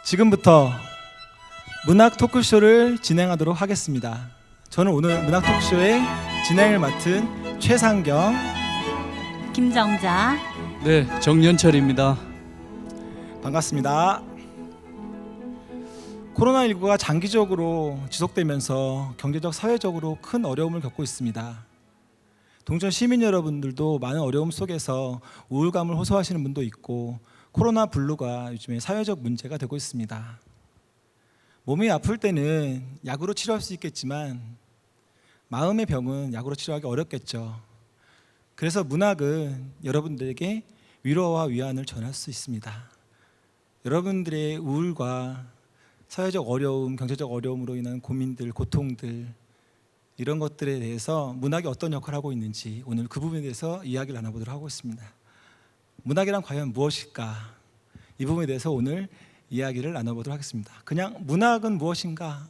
지금부터 문학 토크쇼를 진행하도록 하겠습니다. 저는 오늘 문학 토크쇼의 진행을 맡은 최상경, 김정자. 네, 정연철입니다. 반갑습니다. 코로나19가 장기적으로 지속되면서 경제적, 사회적으로 큰 어려움을 겪고 있습니다. 동전 시민 여러분들도 많은 어려움 속에서 우울감을 호소하시는 분도 있고 코로나 블루가 요즘에 사회적 문제가 되고 있습니다. 몸이 아플 때는 약으로 치료할 수 있겠지만 마음의 병은 약으로 치료하기 어렵겠죠. 그래서 문학은 여러분들에게 위로와 위안을 전할 수 있습니다. 여러분들의 우울과 사회적 어려움, 경제적 어려움으로 인한 고민들, 고통들, 이런 것들에 대해서 문학이 어떤 역할을 하고 있는지 오늘 그 부분에 대해서 이야기를 나눠보도록 하고 있습니다. 문학이란 과연 무엇일까? 이 부분에 대해서 오늘 이야기를 나눠보도록 하겠습니다. 그냥 문학은 무엇인가?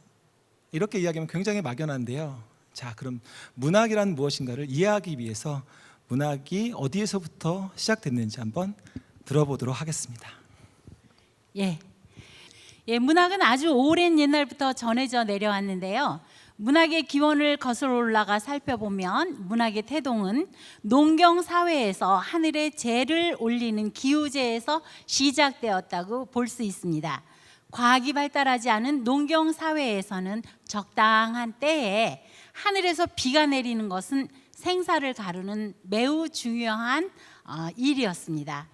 이렇게 이야기하면 굉장히 막연한데요. 자, 그럼 문학이란 무엇인가를 이해하기 위해서 문학이 어디에서부터 시작됐는지 한번 들어보도록 하겠습니다. 문학은 아주 오랜 옛날부터 전해져 내려왔는데요. 문학의 기원을 거슬러 올라가 살펴보면 문학의 태동은 농경 사회에서 하늘에 재를 올리는 기우제에서 시작되었다고 볼 수 있습니다. 과학이 발달하지 않은 농경 사회에서는 적당한 때에 하늘에서 비가 내리는 것은 생사를 가르는 매우 중요한 일이었습니다.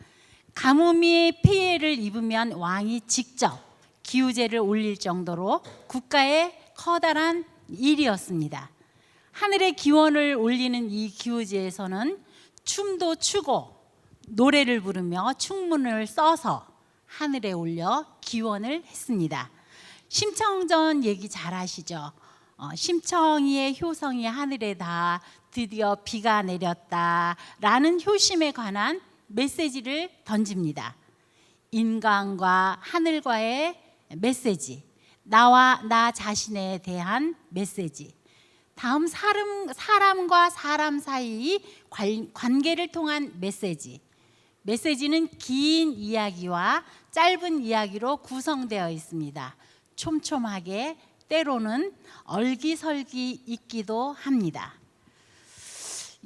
가뭄이 피해를 입으면 왕이 직접 기우제를 올릴 정도로 국가의 커다란 일이었습니다. 하늘의 기원을 올리는 이 기우제에서는 춤도 추고 노래를 부르며 충문을 써서 하늘에 올려 기원을 했습니다. 심청전 얘기 잘 아시죠? 심청이의 효성이 하늘에 닿아 드디어 비가 내렸다라는 효심에 관한 메시지를 던집니다. 인간과 하늘과의 메시지, 나와 나 자신에 대한 메시지, 다음 사람과 사람 사이 관계를 통한 메시지. 메시지는 긴 이야기와 짧은 이야기로 구성되어 있습니다. 촘촘하게 때로는 얼기설기 있기도 합니다.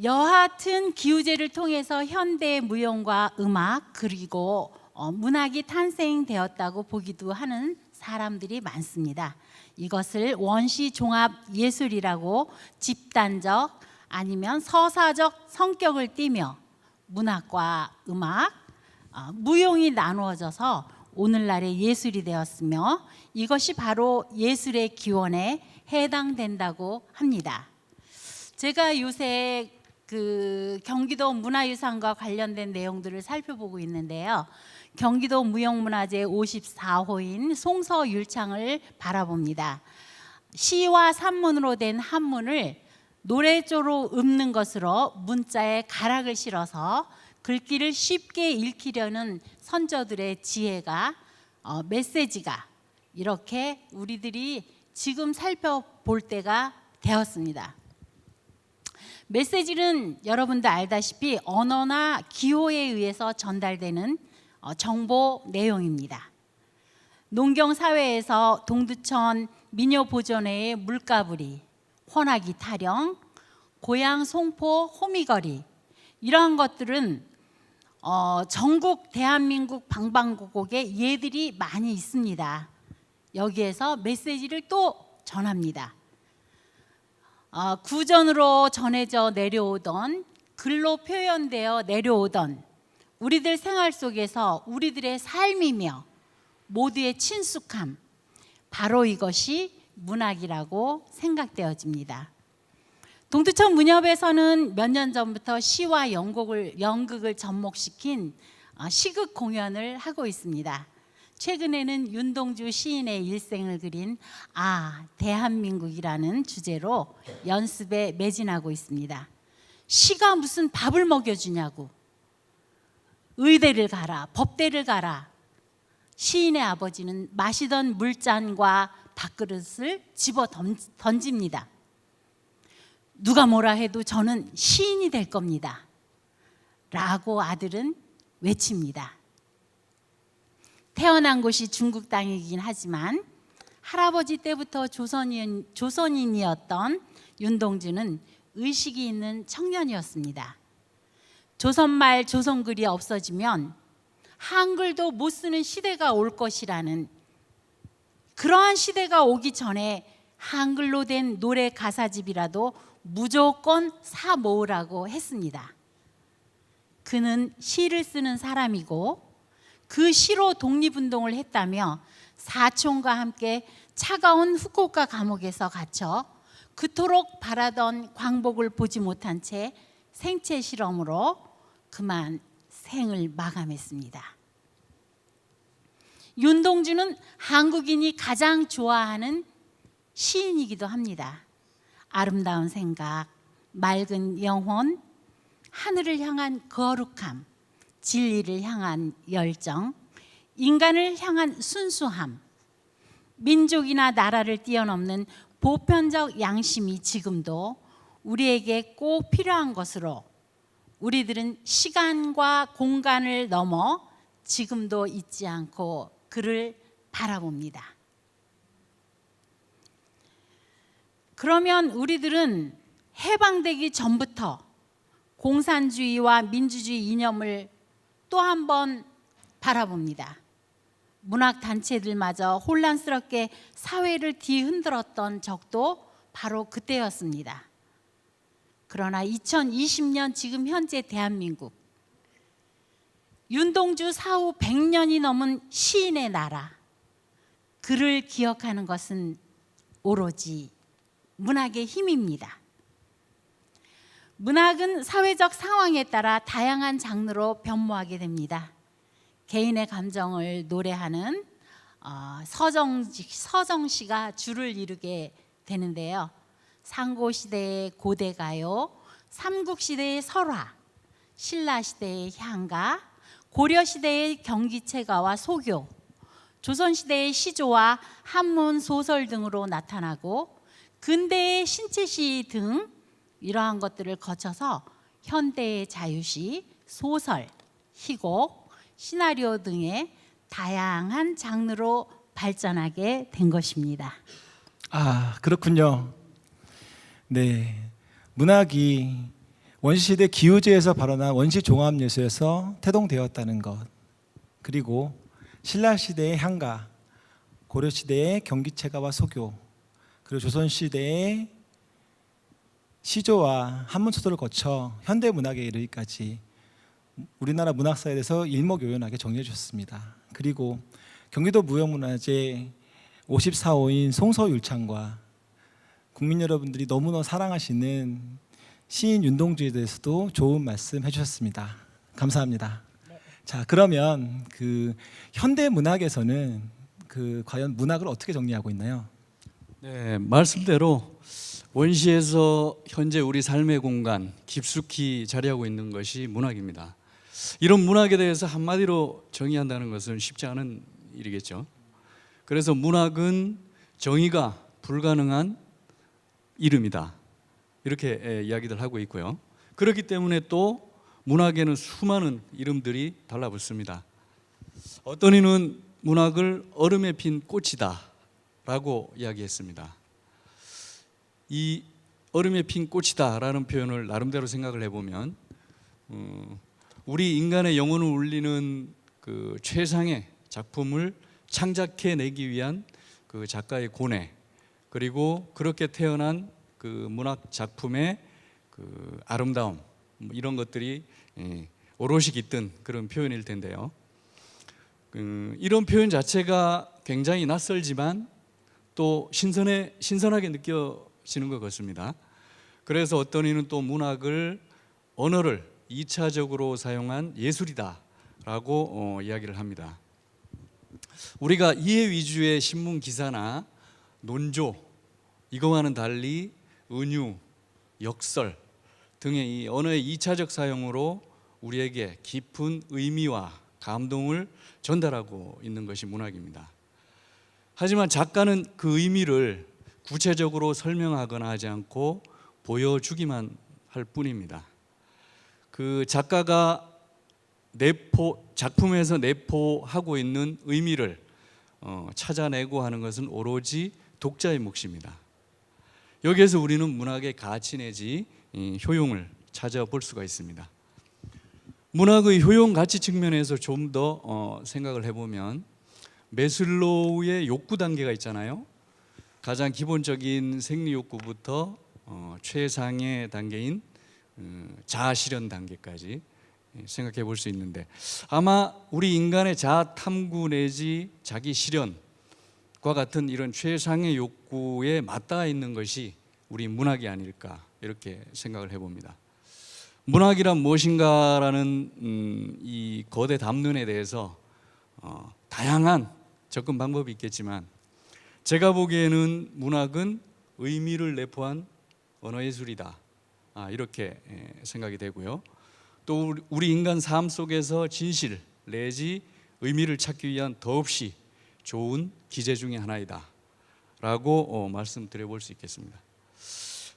여하튼 기우제를 통해서 현대 무용과 음악 그리고 문학이 탄생되었다고 보기도 하는 사람들이 많습니다. 이것을 원시 종합 예술이라고 집단적 아니면 서사적 성격을 띠며 문학과 음악, 무용이 나누어져서 오늘날의 예술이 되었으며 이것이 바로 예술의 기원에 해당된다고 합니다. 제가 요새 경기도 문화유산과 관련된 내용들을 살펴보고 있는데요. 경기도 무형문화재 54호인 송서율창을 바라봅니다. 시와 산문으로 된 한문을 노래조로 읊는 것으로 문자에 가락을 실어서 글귀를 쉽게 읽히려는 선조들의 지혜가 메시지가 이렇게 우리들이 지금 살펴볼 때가 되었습니다. 메시지는 여러분도 알다시피 언어나 기호에 의해서 전달되는 정보 내용입니다. 농경 사회에서 동두천 민요보존회의 물가부리, 혼하기 타령, 고향 송포 호미거리 이러한 것들은 전국 대한민국 방방곡곡에 예들이 많이 있습니다. 여기에서 메시지를 또 전합니다. 구전으로 전해져 내려오던 글로 표현되어 내려오던 우리들 생활 속에서 우리들의 삶이며 모두의 친숙함, 바로 이것이 문학이라고 생각되어집니다. 동두천 문협에서는 몇 년 전부터 시와 연극을 접목시킨 시극 공연을 하고 있습니다. 최근에는 윤동주 시인의 일생을 그린 대한민국이라는 주제로 연습에 매진하고 있습니다. 시가 무슨 밥을 먹여주냐고, 의대를 가라, 법대를 가라. 시인의 아버지는 마시던 물잔과 밥그릇을 집어 던집니다. 누가 뭐라 해도 저는 시인이 될 겁니다 라고 아들은 외칩니다. 태어난 곳이 중국 땅이긴 하지만 할아버지 때부터 조선인이었던 윤동주는 의식이 있는 청년이었습니다. 조선말 조선글이 없어지면 한글도 못 쓰는 시대가 올 것이라는, 그러한 시대가 오기 전에 한글로 된 노래 가사집이라도 무조건 사 모으라고 했습니다. 그는 시를 쓰는 사람이고 그 시로 독립운동을 했다며 사촌과 함께 차가운 후쿠오카 감옥에서 갇혀 그토록 바라던 광복을 보지 못한 채 생체 실험으로 그만 생을 마감했습니다. 윤동주는 한국인이 가장 좋아하는 시인이기도 합니다. 아름다운 생각, 맑은 영혼, 하늘을 향한 거룩함, 진리를 향한 열정, 인간을 향한 순수함, 민족이나 나라를 뛰어넘는 보편적 양심이 지금도 우리에게 꼭 필요한 것으로 우리들은 시간과 공간을 넘어 지금도 잊지 않고 그를 바라봅니다. 그러면 우리들은 해방되기 전부터 공산주의와 민주주의 이념을 또 한 번 바라봅니다. 문학단체들마저 혼란스럽게 사회를 뒤흔들었던 적도 바로 그때였습니다. 그러나 2020년 지금 현재 대한민국, 윤동주 사후 100년이 넘은 시인의 나라, 그를 기억하는 것은 오로지 문학의 힘입니다. 문학은 사회적 상황에 따라 다양한 장르로 변모하게 됩니다. 개인의 감정을 노래하는 서정시가 주를 이루게 되는데요. 상고시대의 고대가요, 삼국시대의 설화, 신라시대의 향가, 고려시대의 경기체가와 소교, 조선시대의 시조와 한문 소설 등으로 나타나고 근대의 신체시 등 이러한 것들을 거쳐서 현대의 자유시, 소설, 희곡, 시나리오 등의 다양한 장르로 발전하게 된 것입니다. 아, 그렇군요. 네, 문학이 원시시대 기우제에서 발원한 원시종합예술에서 태동되었다는 것, 그리고 신라시대의 향가, 고려시대의 경기체가와 소교, 그리고 조선시대의 시조와 한문소설을 거쳐 현대문학에 이르기까지 우리나라 문학사에 대해서 일목요연하게 정리해 주셨습니다. 그리고 경기도 무형문화재 54호인 송서율창과 국민 여러분들이 너무나 사랑하시는 시인 윤동주에 대해서도 좋은 말씀 해주셨습니다. 감사합니다. 자, 그러면 그 현대 문학에서는 과연 문학을 어떻게 정리하고 있나요? 네, 말씀대로 원시에서 현재 우리 삶의 공간 깊숙이 자리하고 있는 것이 문학입니다. 이런 문학에 대해서 한마디로 정의한다는 것은 쉽지 않은 일이겠죠. 그래서 문학은 정의가 불가능한 이름이다, 이렇게 이야기들 하고 있고요. 그렇기 때문에 또 문학에는 수많은 이름들이 달라붙습니다. 어떤 이는 문학을 얼음에 핀 꽃이다 라고 이야기했습니다. 이 얼음에 핀 꽃이다 라는 표현을 나름대로 생각을 해보면 우리 인간의 영혼을 울리는 그 최상의 작품을 창작해내기 위한 그 작가의 고뇌, 그리고 그렇게 태어난 그 문학 작품의 그 아름다움, 이런 것들이 오롯이 깃든 그런 표현일 텐데요. 이런 표현 자체가 굉장히 낯설지만 또 신선하게 느껴지는 것 같습니다. 그래서 어떤 이는 또 문학을 언어를 2차적으로 사용한 예술이다라고 이야기를 합니다. 우리가 이해 위주의 신문 기사나 논조, 이거와는 달리 은유, 역설 등의 이 언어의 2차적 사용으로 우리에게 깊은 의미와 감동을 전달하고 있는 것이 문학입니다. 하지만 작가는 그 의미를 구체적으로 설명하거나 하지 않고 보여주기만 할 뿐입니다. 그 작가가 작품에서 내포하고 있는 의미를 찾아내고 하는 것은 오로지 독자의 몫입니다. 여기에서 우리는 문학의 가치 내지 효용을 찾아볼 수가 있습니다. 문학의 효용 가치 측면에서 좀 더 생각을 해보면 매슬로우의 욕구 단계가 있잖아요. 가장 기본적인 생리 욕구부터 최상의 단계인 자아 실현 단계까지 생각해 볼 수 있는데, 아마 우리 인간의 자아 탐구 내지 자기 실현과 같은 이런 최상의 욕구에 맞닿아 있는 것이 우리 문학이 아닐까, 이렇게 생각을 해봅니다. 문학이란 무엇인가라는 이 거대 담론에 대해서 다양한 접근 방법이 있겠지만, 제가 보기에는 문학은 의미를 내포한 언어예술이다, 이렇게 생각이 되고요. 또 우리 인간 삶 속에서 진실 내지 의미를 찾기 위한 더없이 좋은 기제 중에 하나이다 라고 말씀드려 볼 수 있겠습니다.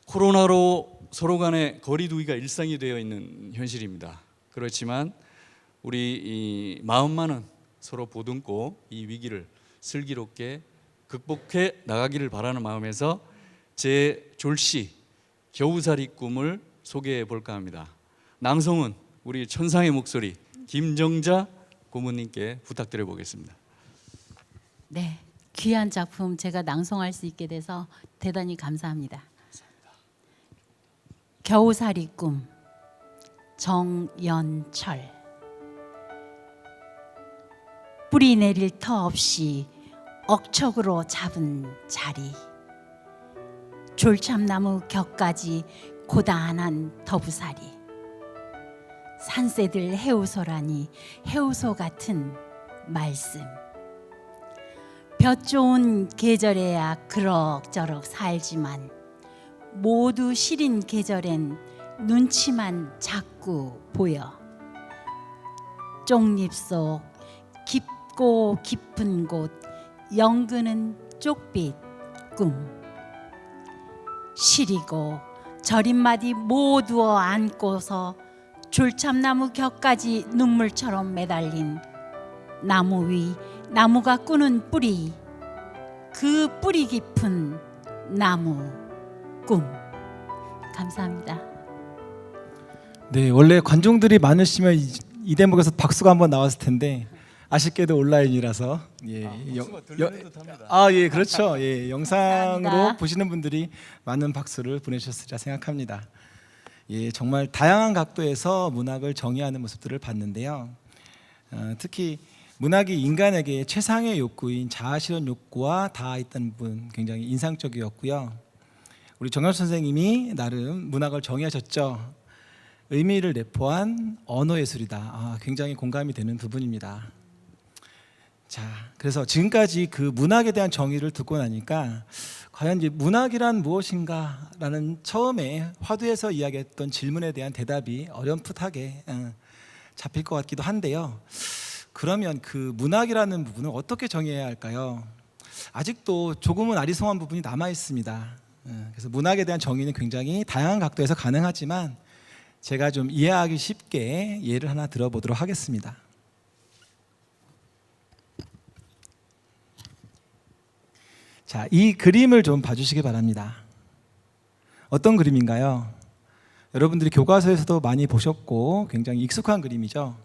코로나로 서로 간의 거리 두기가 일상이 되어 있는 현실입니다. 그렇지만 우리 이 마음만은 서로 보듬고 이 위기를 슬기롭게 극복해 나가기를 바라는 마음에서 제 졸시 겨우살이 꿈을 소개해 볼까 합니다. 낭송은 우리 천상의 목소리 김정자 고모님께 부탁드려 보겠습니다. 네, 귀한 작품 제가 낭송할 수 있게 돼서 대단히 감사합니다. 겨우살이 꿈, 정연철. 뿌리 내릴 터 없이 억척으로 잡은 자리, 졸참나무 격까지 고단한 더부살이, 산새들 해우소라니 해우소 같은 말씀. 볕 좋은 계절에야 그럭저럭 살지만 모두 시린 계절엔 눈치만 자꾸 보여. 쪽잎 속 깊고 깊은 곳 영그는 쪽빛 꿈. 시리고 절임마디 모두어 안고서 졸참나무 격까지 눈물처럼 매달린 나무 위 나무가 꾸는 뿌리, 그 뿌리 깊은 나무 꿈. 감사합니다. 네, 원래 관중들이 많으시면 이 대목에서 박수가 한번 나왔을 텐데 아쉽게도 온라인이라서 박수가 들리는 듯합니다. 예, 그렇죠. 예, 영상으로 감사합니다. 보시는 분들이 많은 박수를 보내주셨으리라 생각합니다. 예, 정말 다양한 각도에서 문학을 정의하는 모습들을 봤는데요. 특히 문학이 인간에게 최상의 욕구인 자아실현 욕구와 닿아 있다는 부분 굉장히 인상적이었고요. 우리 정현 선생님이 나름 문학을 정의하셨죠. 의미를 내포한 언어예술이다. 굉장히 공감이 되는 부분입니다. 자, 그래서 지금까지 그 문학에 대한 정의를 듣고 나니까 과연 이제 문학이란 무엇인가라는 처음에 화두에서 이야기했던 질문에 대한 대답이 어렴풋하게 잡힐 것 같기도 한데요. 그러면 그 문학이라는 부분을 어떻게 정의해야 할까요? 아직도 조금은 아리송한 부분이 남아 있습니다. 그래서 문학에 대한 정의는 굉장히 다양한 각도에서 가능하지만 제가 좀 이해하기 쉽게 예를 하나 들어보도록 하겠습니다. 자, 이 그림을 좀 봐주시기 바랍니다. 어떤 그림인가요? 여러분들이 교과서에서도 많이 보셨고 굉장히 익숙한 그림이죠.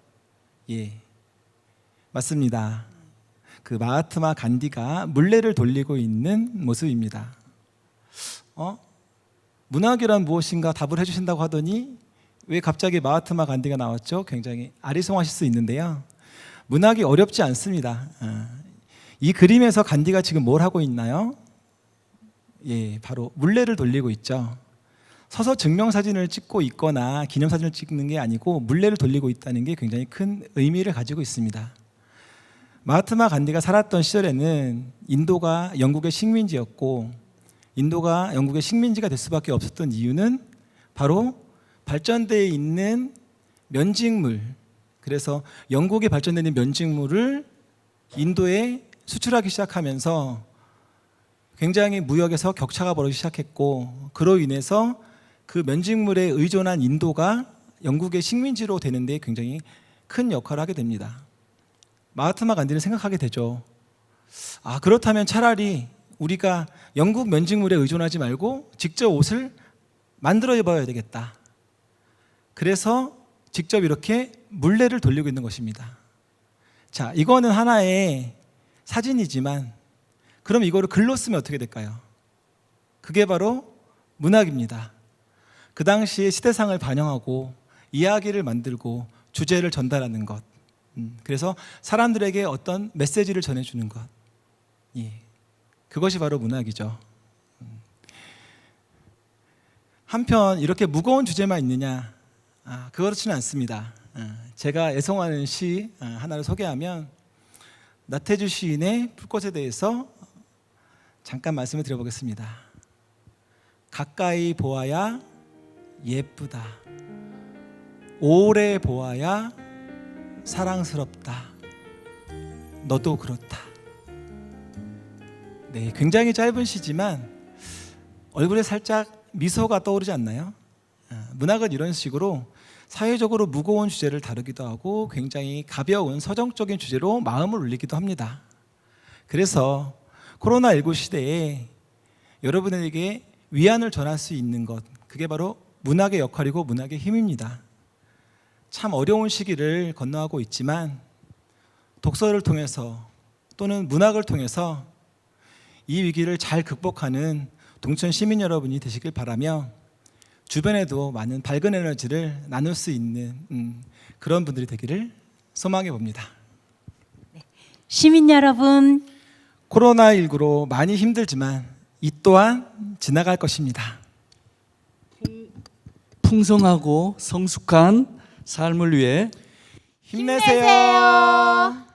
예, 맞습니다. 그 마하트마 간디가 물레를 돌리고 있는 모습입니다. 문학이란 무엇인가 답을 해주신다고 하더니 왜 갑자기 마하트마 간디가 나왔죠? 굉장히 아리송하실 수 있는데요. 문학이 어렵지 않습니다. 이 그림에서 간디가 지금 뭘 하고 있나요? 예, 바로 물레를 돌리고 있죠. 서서 증명사진을 찍고 있거나 기념사진을 찍는 게 아니고 물레를 돌리고 있다는 게 굉장히 큰 의미를 가지고 있습니다. 마하트마 간디가 살았던 시절에는 인도가 영국의 식민지였고 인도가 영국의 식민지가 될 수밖에 없었던 이유는 바로 발전되어 있는 면직물, 그래서 영국에 발전되는 면직물을 인도에 수출하기 시작하면서 굉장히 무역에서 격차가 벌어지기 시작했고 그로 인해서 그 면직물에 의존한 인도가 영국의 식민지로 되는 데 굉장히 큰 역할을 하게 됩니다. 마하트마 간디를 생각하게 되죠. 그렇다면 차라리 우리가 영국 면직물에 의존하지 말고 직접 옷을 만들어 입어야 되겠다. 그래서 직접 이렇게 물레를 돌리고 있는 것입니다. 자, 이거는 하나의 사진이지만 그럼 이거를 글로 쓰면 어떻게 될까요? 그게 바로 문학입니다. 그 당시의 시대상을 반영하고 이야기를 만들고 주제를 전달하는 것. 그래서 사람들에게 어떤 메시지를 전해주는 것. 예. 그것이 바로 문학이죠. 한편 이렇게 무거운 주제만 있느냐? 그렇지는 않습니다. 제가 애송하는 시 하나를 소개하면 나태주 시인의 불꽃에 대해서 잠깐 말씀을 드려보겠습니다. 가까이 보아야 예쁘다. 오래 보아야 사랑스럽다. 너도 그렇다. 네, 굉장히 짧은 시지만 얼굴에 살짝 미소가 떠오르지 않나요? 문학은 이런 식으로 사회적으로 무거운 주제를 다루기도 하고 굉장히 가벼운 서정적인 주제로 마음을 울리기도 합니다. 그래서 코로나19 시대에 여러분에게 위안을 전할 수 있는 것, 그게 바로 문학의 역할이고 문학의 힘입니다. 참 어려운 시기를 건너가고 있지만 독서를 통해서 또는 문학을 통해서 이 위기를 잘 극복하는 동천 시민 여러분이 되시길 바라며 주변에도 많은 밝은 에너지를 나눌 수 있는 그런 분들이 되기를 소망해 봅니다. 시민 여러분, 코로나19로 많이 힘들지만 이 또한 지나갈 것입니다. 풍성하고 성숙한 삶을 위해 힘내세요. 힘내세요.